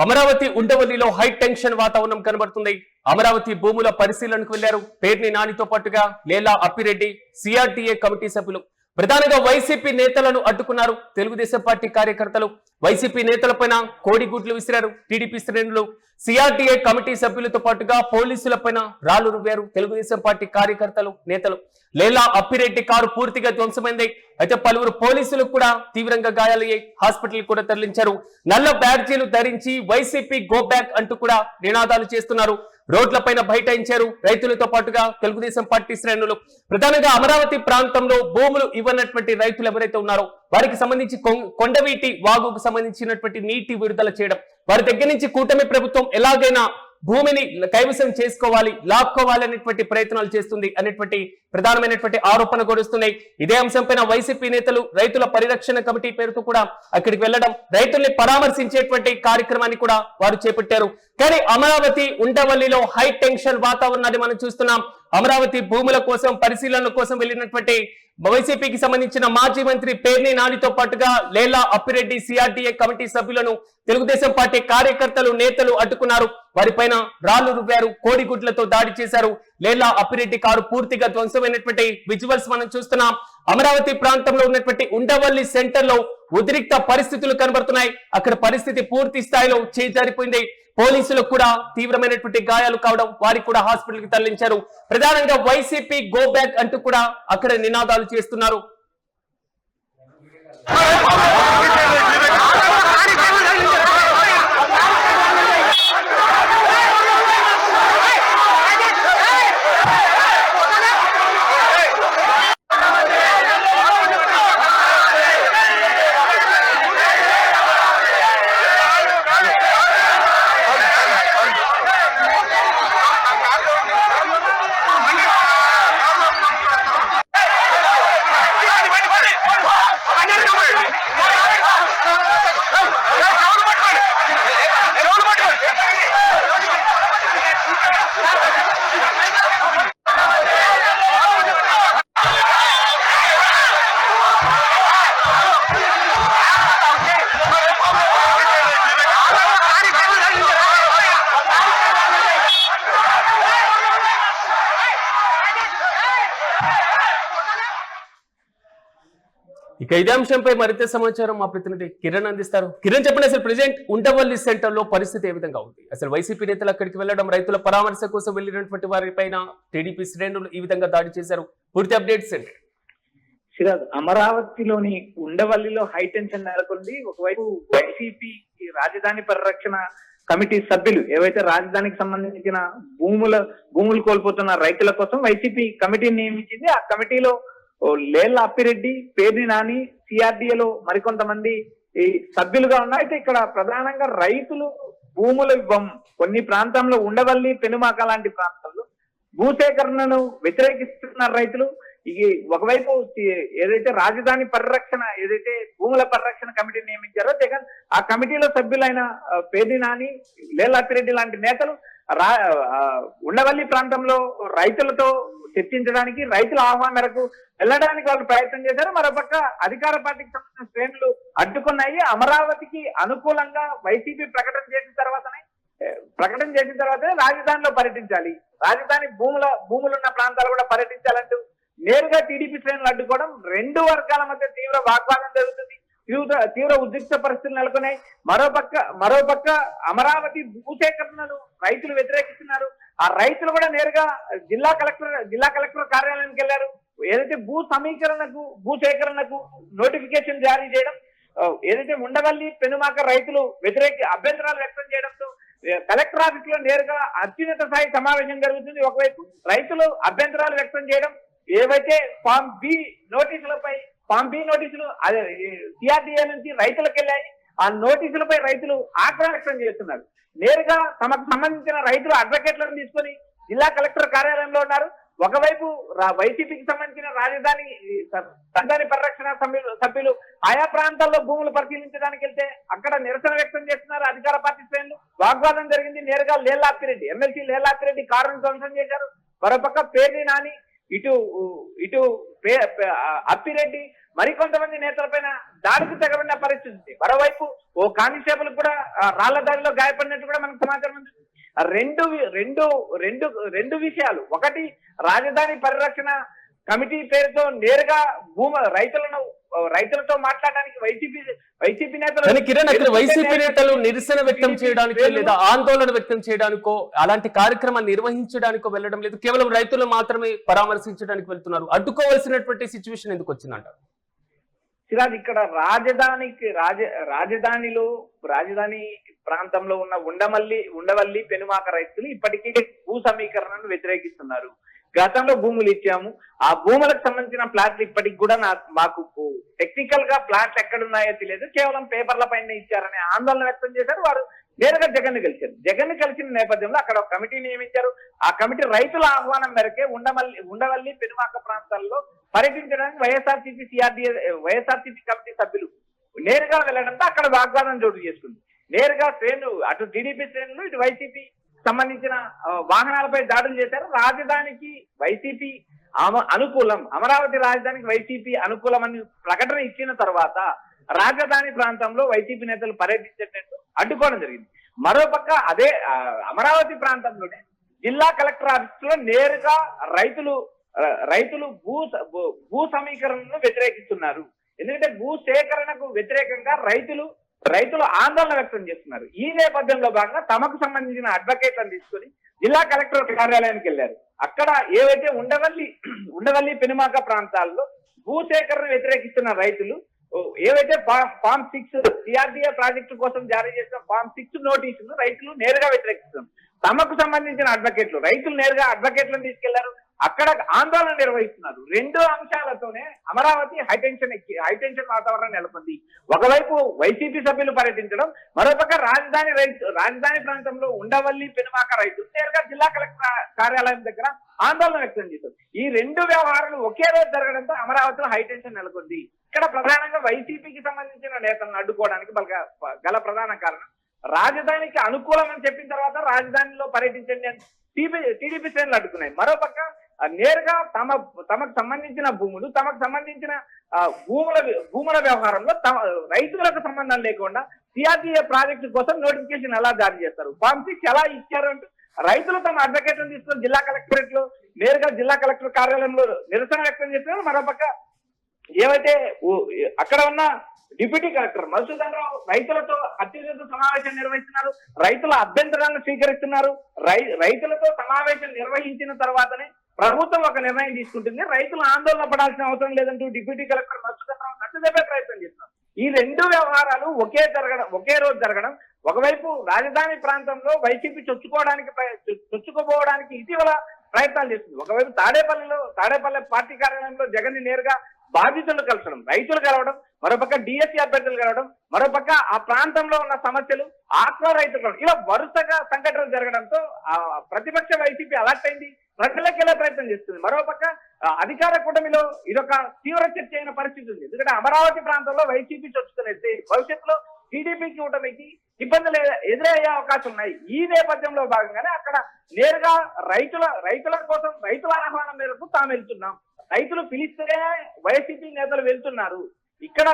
Amaravati ఉండవల్లిలో high tension వాతావరణం కనబడుతుంది. అమరావతి భూముల పరిశీలనకు వెళ్లారు పేర్ని నానితో పాటుగా లేలా అప్పిరెడ్డి, సిఆర్టీఏ కమిటీ సభ్యులు. ప్రధానంగా వైసీపీ నేతలను అడ్డుకున్నారు తెలుగుదేశం పార్టీ కార్యకర్తలు. వైసీపీ నేతలపైన కోడిగుడ్లు విసిరారు టీడీపీ శ్రేణులు. సిఆర్టీఏ కమిటీ సభ్యులతో పాటుగా పోలీసులపైన రాళ్లు రువ్వారు తెలుగుదేశం పార్టీ కార్యకర్తలు, నేతలు. లేలా అప్పిరెడ్డి కారు పూర్తిగా ధ్వంసమైంది. అయితే పలువురు పోలీసులకు కూడా తీవ్రంగా గాయాలయ్యాయి. హాస్పిటల్ కూడా తరలించారు. నల్ల బ్యాడ్జీలు ధరించి వైసీపీ గో బ్యాక్ అంటూ కూడా నినాదాలు చేస్తున్నారు. రోడ్లపైన బైఠాయించారు రైతులతో పాటుగా తెలుగుదేశం పార్టీ శ్రేణులు. ప్రధానంగా అమరావతి ప్రాంతంలో భూములు ఇవ్వనటువంటి రైతులు ఎవరైతే ఉన్నారో వారికి సంబంధించి కొండవీటి వాగుకు సంబంధించినటువంటి నీటి విడుదల చేయడం, వారి దగ్గర నుంచి కూటమి ప్రభుత్వం ఎలాగైనా భూమిని కైవసం చేసుకోవాలి, లాక్కోవాలి అనేటువంటి ప్రయత్నాలు చేస్తుంది అనేటువంటి ప్రధానమైనటువంటి ఆరోపణ గొడుస్తున్నాయి. ఇదే అంశంపైన వైసీపీ నేతలు రైతుల పరిరక్షణ కమిటీ పేరుతో కూడా అక్కడికి వెళ్లడం, రైతుల్ని పరామర్శించేటువంటి కార్యక్రమాన్ని కూడా వారు చేపట్టారు. కానీ అమరావతి ఉండవల్లిలో హై టెన్షన్ వాతావరణాన్ని మనం చూస్తున్నాం. అమరావతి భూముల కోసం పరిశీలన కోసం వెళ్ళినటువంటి వైసీపీకి సంబంధించిన మాజీ మంత్రి పేర్ని నానితో పాటుగా లేలా అప్పిరెడ్డి, సిఆర్టీఏ కమిటీ సభ్యులను తెలుగుదేశం పార్టీ కార్యకర్తలు, నేతలు అడ్డుకున్నారు. వారిపైన రాళ్లు రువ్వారు, కోడిగుడ్లతో దాడి చేశారు. లేలా అప్పిరెడ్డి కారు పూర్తిగా ధ్వంసమైనటువంటి విజువల్స్ మనం చూస్తున్నాం. అమరావతి ప్రాంతంలో ఉన్నటువంటి ఉండవల్లి సెంటర్ లో ఉద్రిక్త పరిస్థితులు కనబడుతున్నాయి. అక్కడ పరిస్థితి పూర్తి స్థాయిలో చేజారిపోయింది. పోలీసులకు కూడా తీవ్రమైనటువంటి గాయాలు కావడం, వారికి కూడా హాస్పిటల్ కి తరలించారు. ప్రధానంగా వైసీపీ గో బ్యాక్ అంటూ కూడా అక్కడ నినాదాలు చేస్తున్నారు. ఇక ఇదే అంశంపై మరింత సమాచారం మా ప్రతినిధి కిరణ్ అందిస్తారు. కిరణ్, చెప్పండి, అసలు ప్రెజెంట్ ఉండవల్లి సెంటర్ లో పరిస్థితి ఏ విధంగా ఉంది? అసలు వైసీపీ నేతలు అక్కడికి వెళ్లడం, రైతుల పరామర్శ కోసం వెళ్లినటువంటి వారిపైన టీడీపీ శ్రేణులు ఈ విధంగా దాడి చేశారు. పూర్తి అప్డేట్స్ ఏంటి? సిరాజ్, అమరావతిలోని ఉండవల్లిలో హై టెన్షన్ నెలకొంది. ఒకవైపు వైసీపీ రాజధాని పరిరక్షణ కమిటీ సభ్యులు ఏవైతే రాజధానికి సంబంధించిన భూములు కోల్పోతున్న రైతుల కోసం వైసీపీ కమిటీని నియమించింది. ఆ కమిటీలో లేలా అప్పిరెడ్డి, పేర్ని నాని, సిఆర్డీఏలో మరికొంతమంది ఈ సభ్యులుగా ఉన్నాయి. అయితే ఇక్కడ ప్రధానంగా రైతులు భూములు ఇవ్వం, కొన్ని ప్రాంతంలో ఉండవల్లి, పెనుమాక లాంటి ప్రాంతాల్లో భూసేకరణను వ్యతిరేకిస్తున్నారు రైతులు. ఇది ఒకవైపు ఏదైతే రాజధాని పరిరక్షణ, ఏదైతే భూముల పరిరక్షణ కమిటీని నియమించారో జగన్, ఆ కమిటీలో సభ్యులైన పేర్ని నాని, లేలా అప్పిరెడ్డి లాంటి నేతలు ఉండవల్లి ప్రాంతంలో రైతులతో చర్చించడానికి, రైతుల ఆహ్వానం మేరకు వెళ్ళడానికి వాళ్ళు ప్రయత్నం చేశారు. మరోపక్క అధికార పార్టీకి సంబంధించిన శ్రేణులు అడ్డుకున్నాయి. అమరావతికి అనుకూలంగా వైసీపీ ప్రకటన చేసిన తర్వాతనే రాజధానిలో పర్యటించాలి, రాజధాని భూములున్న ప్రాంతాలు కూడా పర్యటించాలంటూ నేరుగా టీడీపీ శ్రేణులు అడ్డుకోవడం, రెండు వర్గాల మధ్య తీవ్ర వాగ్వాదం జరుగుతుంది. తీవ్ర ఉద్రిక్త పరిస్థితులు నెలకొన్నాయి. మరోపక్క అమరావతి భూసేకరణను రైతులు వ్యతిరేకిస్తున్నారు. ఆ రైతులు కూడా నేరుగా జిల్లా కలెక్టర్ కార్యాలయానికి వెళ్లారు. ఏదైతే భూసేకరణకు నోటిఫికేషన్ జారీ చేయడం, ఏదైతే ఉండవల్లి, పెనుమాక రైతులు అభ్యంతరాలు వ్యక్తం చేయడంతో కలెక్టర్ ఆఫీస్ లో నేరుగా అత్యున్నత స్థాయి సమావేశం జరుగుతుంది. ఒకవైపు రైతులు అభ్యంతరాలు వ్యక్తం చేయడం, ఏవైతే ఫామ్ బి నోటీసులు సిఆర్డీఏ నుంచి రైతులకు వెళ్ళాయి. ఆ నోటీసులపై రైతులు ఆగ్రహం వ్యక్తం చేస్తున్నారు. నేరుగా తమకు సంబంధించిన రైతులు అడ్వకేట్లను తీసుకొని జిల్లా కలెక్టర్ కార్యాలయంలో ఉన్నారు. ఒకవైపు వైసీపీకి సంబంధించిన రాజధాని పరిరక్షణ సభ్యులు ఆయా ప్రాంతాల్లో భూములు పరిశీలించడానికి వెళ్తే అక్కడ నిరసన వ్యక్తం చేస్తున్నారు అధికార పార్టీ శ్రేణులు. వాగ్వాదం జరిగింది. నేరుగా లేలా అప్పిరెడ్డి, ఎమ్మెల్సీ లేలా అప్పిరెడ్డి కారును ధ్వంసం చేశారు. మరోపక్క పేర్ని నాని, ఇటు అప్పిరెడ్డి మరికొంతమంది నేతలపైన దాడికి తెగబడిన పరిస్థితి ఉంది. మరోవైపు ఓ కానిస్టేబుల్ కూడా రాళ్ల దాడిలో గాయపడినట్టు కూడా మనకు సమాచారం ఉంది. రెండు రెండు రెండు రెండు విషయాలు, ఒకటి రాజధాని పరిరక్షణ కమిటీ పేరుతో నేరుగా రైతులతో మాట్లాడడానికి వైసీపీ నేతలు. కానీ కిరణ్, అక్కడ వైసీపీ నేతలు నిరసన వ్యక్తం చేయడానికో లేదా ఆందోళన వ్యక్తం చేయడానికో అలాంటి కార్యక్రమాన్ని నిర్వహించడానికో వెళ్ళడం లేదు, కేవలం రైతులు మాత్రమే పరామర్శించడానికి వెళ్తున్నారు. అడ్డుకోవాల్సినటువంటి సిచ్యువేషన్ ఎందుకు వచ్చిందంట? సిరాజ్, ఇక్కడ రాజధాని ప్రాంతంలో ఉన్న ఉండవల్లి పెనుమాక రైతులు ఇప్పటికీ భూ సమీకరణను వ్యతిరేకిస్తున్నారు. గతంలో భూములు ఇచ్చాము, ఆ భూములకు సంబంధించిన ప్లాట్లు ఇప్పటికి కూడా మాకు టెక్నికల్ గా ప్లాట్లు ఎక్కడున్నాయో తెలియదు, కేవలం పేపర్ల పైన ఇచ్చారనే ఆందోళన వ్యక్తం చేశారు. వారు నేరుగా జగన్ కలిసిన నేపథ్యంలో అక్కడ ఒక కమిటీ నియమించారు. ఆ కమిటీ రైతుల ఆహ్వానం మేరకే ఉండవల్లి పెనుమాక ప్రాంతాల్లో పర్యటించడానికి వైఎస్ఆర్సీపీ కమిటీ సభ్యులు నేరుగా వెళ్లడంతో అక్కడ వాగ్వాదం చోటు చేసుకుంది. నేరుగా అటు టీడీపీ శ్రేణులు ఇటు వైసీపీ సంబంధించిన వాహనాలపై దాడులు చేశారు. రాజధానికి వైసీపీ అనుకూలం, అమరావతి రాజధానికి వైసీపీ అనుకూలం అని ప్రకటన ఇచ్చిన తర్వాత రాజధాని ప్రాంతంలో వైసీపీ నేతలు పర్యటించేటట్టు అడ్డుకోవడం జరిగింది. మరోపక్క అదే అమరావతి ప్రాంతంలోనే జిల్లా కలెక్టర్ ఆఫీస్ లో నేరుగా రైతులు భూ సమీకరణను వ్యతిరేకిస్తున్నారు. ఎందుకంటే భూ సేకరణకు వ్యతిరేకంగా రైతులు ఆందోళన వ్యక్తం చేస్తున్నారు. ఈ నేపథ్యంలో భాగంగా తమకు సంబంధించిన అడ్వకేట్లను తీసుకుని జిల్లా కలెక్టర్ కార్యాలయానికి వెళ్లారు. అక్కడ ఏవైతే ఉండవల్లి పెనుమాక ప్రాంతాల్లో భూ సేకరణ వ్యతిరేకిస్తున్న రైతులు ఏవైతే ఫామ్ 6 సిఆర్డీఏ ప్రాజెక్టు కోసం జారీ చేసిన ఫామ్ 6 నోటీసులు రైతులు నేరుగా వ్యతిరేకిస్తున్నారు. తమకు సంబంధించిన రైతులు నేరుగా అడ్వకేట్లను తీసుకెళ్లారు. అక్కడ ఆందోళన నిర్వహిస్తున్నారు. రెండు అంశాలతోనే అమరావతి హైటెన్షన్ వాతావరణం నెలకొంది. ఒకవైపు వైసీపీ సభ్యులు పర్యటించడం, మరోపక్క రాజధాని ప్రాంతంలో ఉండవల్లి పెనుమాక రైతులు నేరుగా జిల్లా కలెక్టర్ కార్యాలయం దగ్గర ఆందోళన వ్యక్తం చేశారు. ఈ రెండు వ్యవహారాలు ఒకే రోజు జరగడంతో అమరావతిలో హైటెన్షన్ నెలకొంది. ఇక్కడ ప్రధానంగా వైసీపీకి సంబంధించిన నేతలను అడ్డుకోవడానికి గల ప్రధాన కారణం, రాజధానికి అనుకూలం అని చెప్పిన తర్వాత రాజధానిలో పర్యటించండి అని టీడీపీ శ్రేణులు అడ్డుకున్నాయి. మరోపక్క నేరుగా తమకు సంబంధించిన తమకు సంబంధించిన భూముల వ్యవహారంలో రైతులకు సంబంధం లేకుండా సిఆర్డీఏ ప్రాజెక్టు కోసం నోటిఫికేషన్ ఎలా జారీ చేస్తారు, ఫామ్ 6 ఎలా ఇచ్చారు అంటూ రైతులు తమ అడ్వకేట్లను తీసుకొని జిల్లా కలెక్టరేట్ లో నేరుగా జిల్లా కలెక్టర్ కార్యాలయంలో నిరసన వ్యక్తం చేస్తున్నారు. మరోపక్క ఏవైతే అక్కడ ఉన్న డిప్యూటీ కలెక్టర్ మధుసూదన్ రావు రైతులతో అత్యున్నత సమావేశం నిర్వహిస్తున్నారు. రైతుల అభ్యంతరాలను స్వీకరిస్తున్నారు. రైతులతో సమావేశం నిర్వహించిన తర్వాతనే ప్రభుత్వం ఒక నిర్ణయం తీసుకుంటుంది. రైతులు ఆందోళన పడాల్సిన అవసరం లేదంటూ డిప్యూటీ కలెక్టర్ మధుసూదన్ రావు నచ్చజెప్పే ప్రయత్నం చేస్తున్నారు. ఈ రెండు వ్యవహారాలు ఒకే రోజు జరగడం, ఒకవైపు రాజధాని ప్రాంతంలో వైసీపీ చొచ్చుకోపోవడానికి ఇటీవల ప్రయత్నాలు చేస్తుంది. ఒకవైపు తాడేపల్లి పార్టీ కార్యాలయంలో జగన్ నేరుగా బాధితులు కలవడం, రైతులు కలవడం, మరోపక్క డిఎస్సీ అభ్యర్థులు కలవడం, మరోపక్క ఆ ప్రాంతంలో ఉన్న సమస్యలు ఆత్మ రైతులు, ఇలా వరుసగా సంఘటనలు జరగడంతో ప్రతిపక్ష వైసీపీ అలర్ట్ అయింది, ప్రజలకు వెళ్ళే ప్రయత్నం చేస్తుంది. మరోపక్క అధికార కూటమిలో ఇదొక తీవ్ర చర్చ అయిన పరిస్థితి ఉంది. ఎందుకంటే అమరావతి ప్రాంతంలో వైసీపీ చొచ్చుకునేస్తే భవిష్యత్తులో టీడీపీ కూటమికి ఇబ్బందులు ఎదురయ్యే అవకాశం ఉన్నాయి. ఈ నేపథ్యంలో భాగంగానే అక్కడ నేరుగా రైతుల కోసం రైతుల ఆహ్వానం మేరకు తాము వెళ్తున్నాం, రైతులు పిలిస్తే వైసీపీ నేతలు వెళ్తున్నారు, ఇక్కడ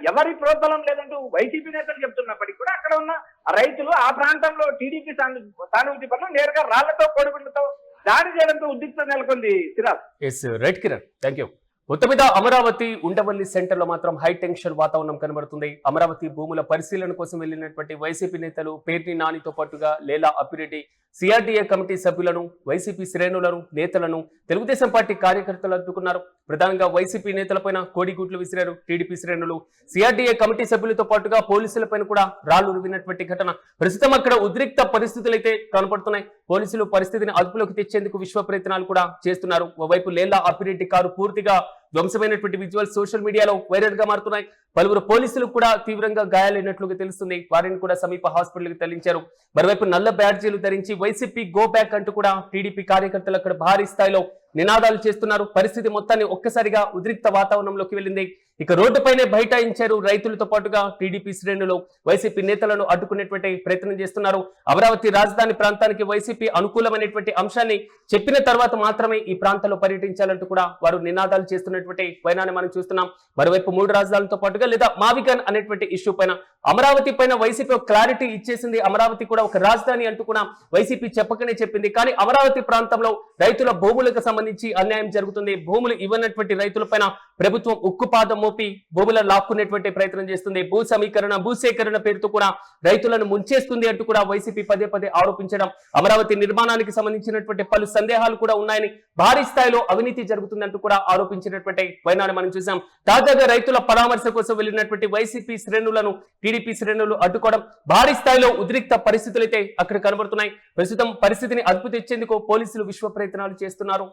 ఎవరి ప్రోత్సాహం లేదంటూ వైసీపీ నేతలు చెప్తున్నప్పటికీ కూడా అక్కడ ఉన్న రైతులు ఆ ప్రాంతంలో టీడీపీ సానుభూతి పట్ల నేరుగా రాళ్లతో కోడిగుడ్లతో దాడి చేయడంతో ఉద్రిక్తత నెలకొంది. Siraj, right Kiran, thank you. మొత్తం మీద అమరావతి ఉండవల్లి సెంటర్ లో మాత్రం హై టెన్షన్ వాతావరణం కనబడుతుంది. అమరావతి భూముల పరిశీలన కోసం వెళ్లినటువంటి వైసీపీ నేతలు పేర్ని నానితో పాటుగా లేలా అప్పిరెడ్డి, సిఆర్డీఏ కమిటీ సభ్యులను, వైసీపీ శ్రేణులను, నేతలను తెలుగుదేశం పార్టీ కార్యకర్తలు అడ్డుకున్నారు. ప్రధానంగా వైసీపీ నేతలపైన కోడిగుడ్లు విసిరారు టీడీపీ శ్రేణులు. సిఆర్డీఏ కమిటీ సభ్యులతో పాటుగా పోలీసులపైన కూడా రాళ్లు రువినటువంటి ఘటన. ప్రస్తుతం అక్కడ ఉద్రిక్త పరిస్థితులు అయితే కనపడుతున్నాయి. పోలీసులు పరిస్థితిని అదుపులోకి తెచ్చేందుకు విశ్వ ప్రయత్నాలు కూడా చేస్తున్నారు. ఓవైపు లేలా అప్పిరెడ్డి కారు పూర్తిగా ధ్వంసమైనటువంటి విజువల్స్ సోషల్ మీడియాలో వైరల్ గా మారుతున్నాయి. పలువురు పోలీసులకు కూడా తీవ్రంగా గాయాలైనట్లుగా తెలుస్తుంది. వారిని కూడా సమీప హాస్పిటల్కి తరలించారు. మరోవైపు నల్ల బ్యాడ్జీలు ధరించి వైసీపీ గో బ్యాక్ అంటూ కూడా టీడీపీ కార్యకర్తలు అక్కడ భారీ స్థాయిలో నినాదాలు చేస్తున్నారు. పరిస్థితి మొత్తాన్ని ఒక్కసారిగా ఉద్రిక్త వాతావరణంలోకి వెళ్ళింది. ఇక రోడ్డుపైనే బైఠాయించారు రైతులతో పాటుగా టీడీపీ శ్రేణులు వైసీపీ నేతలను అడ్డుకునేటువంటి ప్రయత్నం చేస్తున్నారు. అమరావతి రాజధాని ప్రాంతానికి వైసీపీ అనుకూలమైనటువంటి అంశాన్ని చెప్పిన తర్వాత మాత్రమే ఈ ప్రాంతంలో పర్యటించాలంటూ కూడా వారు నినాదాలు చేస్తున్నటువంటి వైనాన్ని మనం చూస్తున్నాం. మరోవైపు 3 రాజధానులతో పాటుగా లేదా మావిగన్ అనేటువంటి ఇష్యూ పైన అమరావతి పైన వైసీపీ క్లారిటీ ఇచ్చేసింది. అమరావతి కూడా ఒక రాజధాని అంటూ కూడా వైసీపీ చెప్పకనే చెప్పింది. కానీ అమరావతి ప్రాంతంలో రైతుల భూములకు సంబంధించి అన్యాయం జరుగుతుంది. భూములు ఇవ్వనటువంటి రైతులపైన ప్రభుత్వం ఉక్కుపాదం మోపి భూములను లాక్కునేటువంటి ప్రయత్నం చేస్తుంది. భూ సమీకరణ భూసేకరణ పేరుతో కూడా రైతులను ముంచేస్తుంది అంటూ కూడా వైసీపీ పదే పదే ఆరోపించడం, అమరావతి నిర్మాణానికి సంబంధించినటువంటి పలు సందేహాలు కూడా ఉన్నాయని, భారీ స్థాయిలో అవినీతి జరుగుతుందంటూ కూడా ఆరోపించినటువంటి వైనాన్ని మనం చూసాం. తాజాగా రైతుల పరామర్శ కోసం వెళ్లినటువంటి వైసీపీ శ్రేణులను టీడీపీ శ్రేణులు అడ్డుకోవడం, భారీ స్థాయిలో ఉద్రిక్త పరిస్థితులు అయితే అక్కడ కనబడుతున్నాయి. ప్రస్తుతం పరిస్థితిని అదుపు తెచ్చేందుకు పోలీసులు విశ్వ ప్రయత్నాలు చేస్తున్నారు.